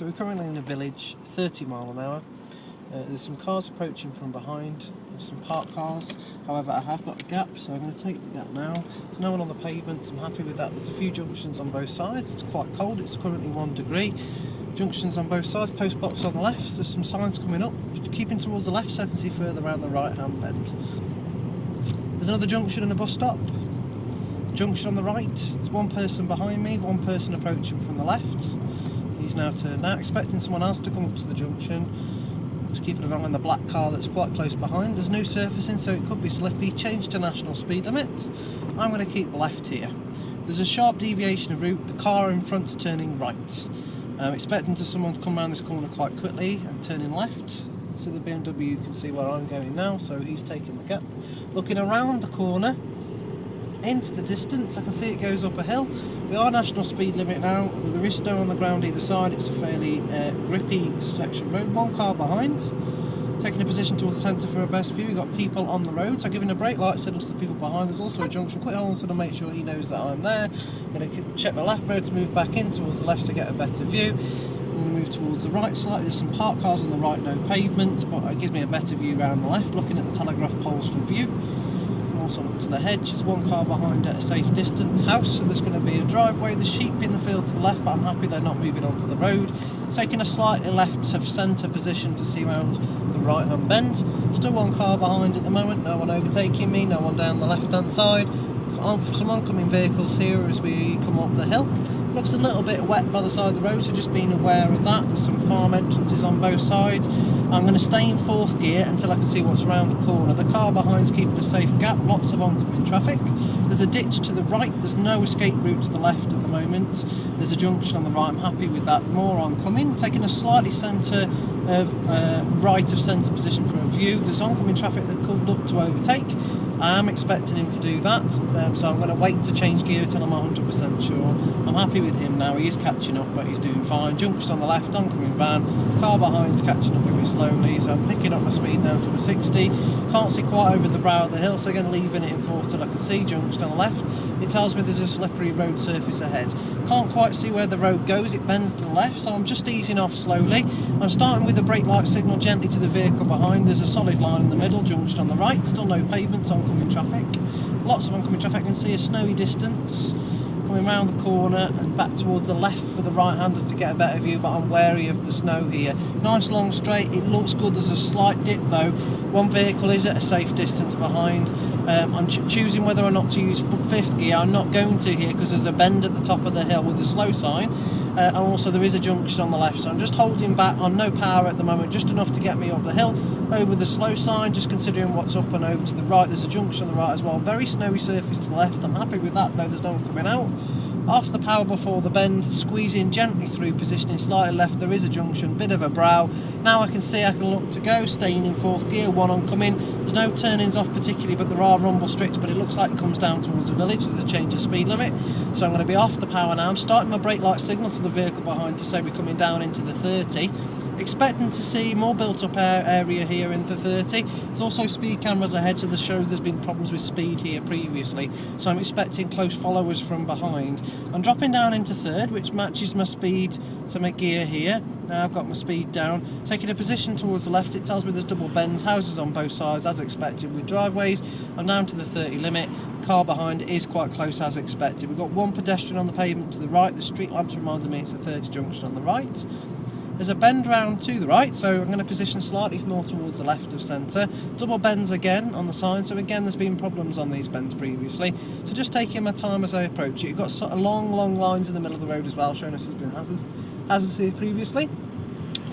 So we're currently in a village, 30 mile an hour. There's some cars approaching from behind, there's some parked cars. However, I have got a gap, so I'm going to take the gap now. There's no one on the pavement, I'm happy with that. There's a few junctions on both sides. It's quite cold, it's currently 1 degree. Junctions on both sides, post box on the left. There's some signs coming up, keeping towards the left so I can see further around the right hand bend. There's another junction and a bus stop. Junction on the right, there's one person behind me, one person approaching from the left. He's now turned out, expecting someone else to come up to the junction. Just keeping an eye on the black car that's quite close behind. There's no surfacing, so it could be slippy. Change to national speed limit. I'm going to keep left here. There's a sharp deviation of route. The car in front's turning right. I'm expecting someone to come around this corner quite quickly and turning left. So the BMW can see where I'm going now, so he's taking the gap. Looking around the corner, into the distance, I can see it goes up a hill. We are national speed limit now. There is snow on the ground either side. It's a fairly grippy section of road. One car behind, taking a position towards the centre for a best view. We've got people on the road, so giving a brake light signal to the people behind. There's also a junction. Quick hold so to make sure he knows that I'm there. I'm going to check my left road to move back in towards the left to get a better view. I'm going to move towards the right slightly. There's some parked cars on the right, no pavement, but it gives me a better view around the left. Looking at the telegraph poles for view. Also look to the hedge. There's one car behind at a safe distance. House, so there's going to be a driveway. The sheep in the field to the left, but I'm happy they're not moving onto the road. Taking a slightly left of centre position to see around the right hand bend. Still one car behind at the moment, no one overtaking me, no one down the left hand side. Some oncoming vehicles here as we come up the hill. Looks a little bit wet by the side of the road, so just being aware of that. There's some farm entrances on both sides. I'm going to stay in 4th gear until I can see what's around the corner. The car behind's keeping a safe gap, lots of oncoming traffic. There's a ditch to the right, there's no escape route to the left at the moment. There's a junction on the right, I'm happy with that. More oncoming, taking a slightly centre of right of centre position for a view. There's oncoming traffic that could look to overtake. I am expecting him to do that, so I'm going to wait to change gear until I'm 100% sure. I'm happy with him now, he is catching up, but he's doing fine. Junction on the left, oncoming van, car behind's catching up with me slowly, so I'm picking up my speed down to the 60. Can't see quite over the brow of the hill, so again leaving it in 4th till I can see. Junction on the left, it tells me there's a slippery road surface ahead. Can't quite see where the road goes, it bends to the left, so I'm just easing off slowly. I'm starting with the brake light signal gently to the vehicle behind. There's a solid line in the middle. Junction on the right, still no pavements, oncoming traffic. Lots of oncoming traffic. I can see a snowy distance coming round the corner and back towards the left for the right-handers to get a better view, but I'm wary of the snow here. Nice long straight, it looks good. There's a slight dip though. One vehicle is at a safe distance behind. I'm choosing whether or not to use 5th gear. I'm not going to here because there's a bend at the top of the hill with the slow sign, and also there is a junction on the left, so I'm just holding back on no power at the moment, just enough to get me up the hill over the slow sign, just considering what's up and over to the right. There's a junction on the right as well, very snowy surface to the left. I'm happy with that though, there's no one coming out. Off the power before the bend, squeezing gently through, positioning slightly left. There is a junction, bit of a brow. Now I can see I can look to go, staying in 4th gear, one oncoming. There's no turnings off particularly, but there are rumble strips, but it looks like it comes down towards the village. There's a change of speed limit, so I'm going to be off the power now. I'm starting my brake light signal to the vehicle behind to say we're coming down into the 30. Expecting to see more built up area here in the 30. There's also speed cameras ahead, so there's been problems with speed here previously, so I'm expecting close followers from behind. I'm dropping down into 3rd, which matches my speed to my gear here. Now I've got my speed down, taking a position towards the left. It tells me there's double bends, houses on both sides as expected with driveways. I'm down to the 30 limit. Car behind is quite close as expected. We've got one pedestrian on the pavement to the right. The street lamps reminded me it's a 30 junction on the right. There's a bend round to the right, so I'm going to position slightly more towards the left of centre. Double bends again on the sign, so again there's been problems on these bends previously. So just taking my time as I approach it. You've got sort of long lines in the middle of the road as well, showing us there's been hazards here previously.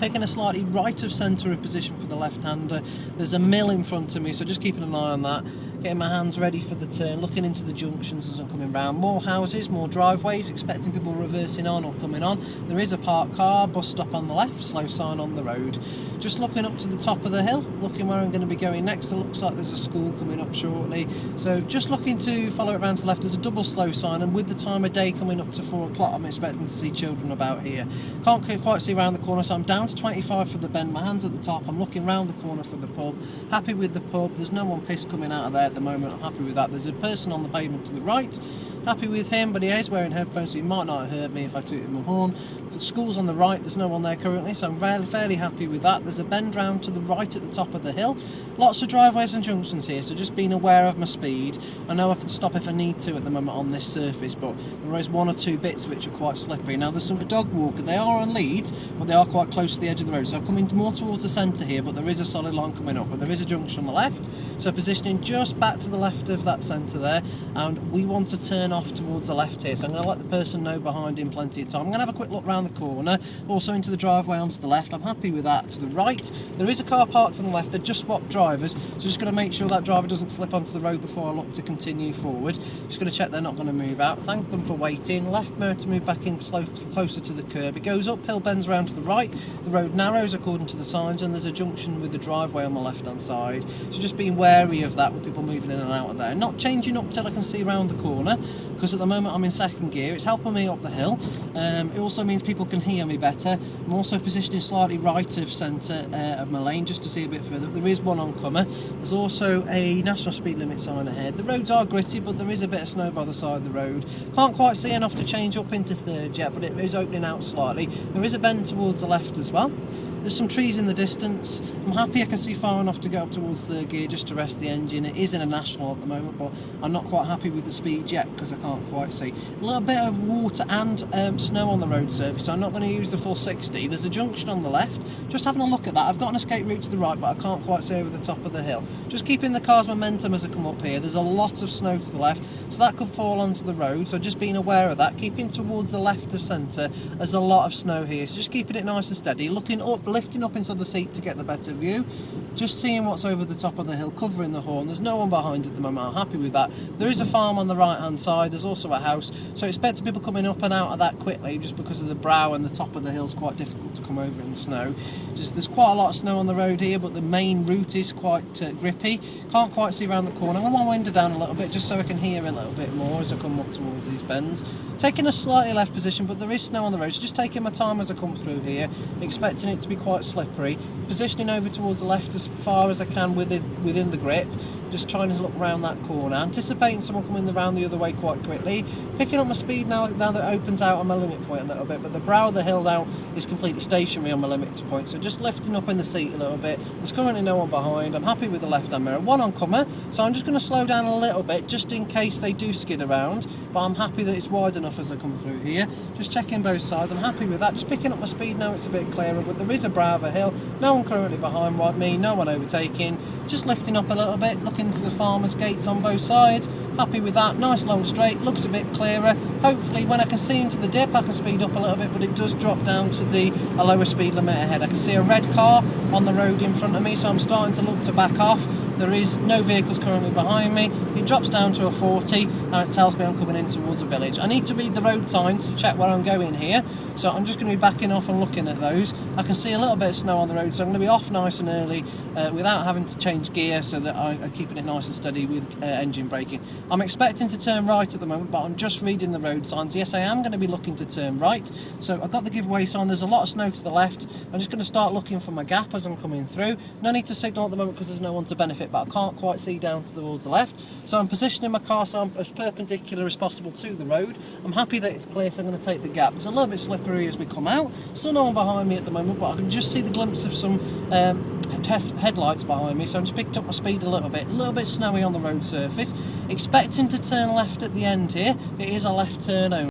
Taking a slightly right of centre of position for the left-hander. There's a mill in front of me, so just keeping an eye on that. Getting my hands ready for the turn, looking into the junctions as I'm coming round. More houses, more driveways, expecting people reversing on or coming on. There is a parked car, bus stop on the left, slow sign on the road. Just looking up to the top of the hill, looking where I'm going to be going next. It looks like there's a school coming up shortly. So just looking to follow it around to the left. There's a double slow sign, and with the time of day coming up to 4 o'clock, I'm expecting to see children about here. Can't quite see around the corner, so I'm down to 25 for the bend. My hands at the top. I'm looking round the corner for the pub. Happy with the pub. There's no one pissed coming out of there at the moment. I'm happy with that. There's a person on the pavement to the right. Happy with him, but he is wearing headphones, so he might not have heard me if I tooted my horn. The school's on the right, there's no one there currently, so I'm fairly happy with that. There's a bend round to the right at the top of the hill. Lots of driveways and junctions here, so just being aware of my speed. I know I can stop if I need to at the moment on this surface, but there is one or two bits which are quite slippery. Now there's some dog walker, they are on leads, but they are quite close to the edge of the road, so I'm coming more towards the centre here, but there is a solid line coming up, but there is a junction on the left, so positioning just back to the left of that centre there, and we want to turn off towards the left here, so I'm going to let the person know behind in plenty of time. I'm going to have a quick look round the corner, also into the driveway onto the left. I'm happy with that. To the right, there is a car parked on the left, they're just swapped drivers, so just going to make sure that driver doesn't slip onto the road before I look to continue forward. Just going to check they're not going to move out. Thank them for waiting. Left mirror to move back in closer to the curb. It goes uphill, bends around to the right, the road narrows according to the signs, and there's a junction with the driveway on the left hand side, so just being wary of that with people moving in and out of there. Not changing up till I can see around the corner, because at the moment I'm in second gear. It's helping me up the hill. It also means people can hear me better. I'm also positioning slightly right of centre of my lane just to see a bit further. There is one oncomer. There's also a national speed limit sign ahead. The roads are gritty, but there is a bit of snow by the side of the road. Can't quite see enough to change up into third yet, but it is opening out slightly. There is a bend towards the left as well. There's some trees in the distance. I'm happy I can see far enough to get up towards third gear just to rest the engine. It is in a national at the moment, but I'm not quite happy with the speed yet because I can't quite see. A little bit of water and snow on the road surface, so I'm not going to use the full 60. There's a junction on the left. Just having a look at that. I've got an escape route to the right, but I can't quite see over the top of the hill. Just keeping the car's momentum as I come up here. There's a lot of snow to the left, so that could fall onto the road, so just being aware of that. Keeping towards the left of centre, there's a lot of snow here, so just keeping it nice and steady. Looking up, lifting up inside the seat to get the better view. Just seeing what's over the top of the hill, covering the horn. There's no one behind at the moment. I'm happy with that. There is a farm on the right hand side. There's also a house, so expect people coming up and out of that quickly just because of the brow and the top of the hill is quite difficult to come over in the snow. Just there's quite a lot of snow on the road here, but the main route is quite grippy. Can't quite see around the corner. I'm going to want my window down a little bit just so I can hear a little bit more as I come up towards these bends. Taking a slightly left position, but there is snow on the road, so just taking my time as I come through here, expecting it to be quite slippery. Positioning over towards the left as far as I can within the grip, just trying to look around that corner, anticipating someone coming around the other way quite quickly, picking up my speed now that it opens out on my limit point a little bit, but the brow of the hill now is completely stationary on my limit point, so just lifting up in the seat a little bit. There's currently no one behind. I'm happy with the left hand mirror. One oncomer, so I'm just going to slow down a little bit just in case they do skid around, but I'm happy that it's wide enough as I come through here. Just checking both sides, I'm happy with that. Just picking up my speed now, it's a bit clearer, but there is a brow of a hill, no one currently behind me, no one overtaking. Just lifting up a little bit, looking into the farmer's gates on both sides. Happy with that. Nice long straight, looks a bit clearer. Hopefully when I can see into the dip I can speed up a little bit, but it does drop down to a lower speed limit ahead. I can see a red car on the road in front of me, so I'm starting to look to back off. There is no vehicles currently behind me. It drops down to a 40 and it tells me I'm coming in towards a village. I need to read the road signs to check where I'm going here, so I'm just going to be backing off and looking at those. I can see a little bit of snow on the road, so I'm going to be off nice and early without having to change gear, so that I'm keeping it nice and steady with engine braking. I'm expecting to turn right at the moment, but I'm just reading the road signs. Yes, I am going to be looking to turn right, so I've got the giveaway sign. There's a lot of snow to the left. I'm just going to start looking for my gap as I'm coming through. No need to signal at the moment because there's no one to benefit, but I can't quite see down towards the left, so I'm positioning my car so I'm as perpendicular as possible to the road. I'm happy that it's clear, so I'm going to take the gap. It's a little bit slippery as we come out. Still no one behind me at the moment, but I can just see the glimpse of some headlights behind me, so I just picked up my speed a little bit snowy on the road surface. Expecting to turn left at the end here. It is a left turn only.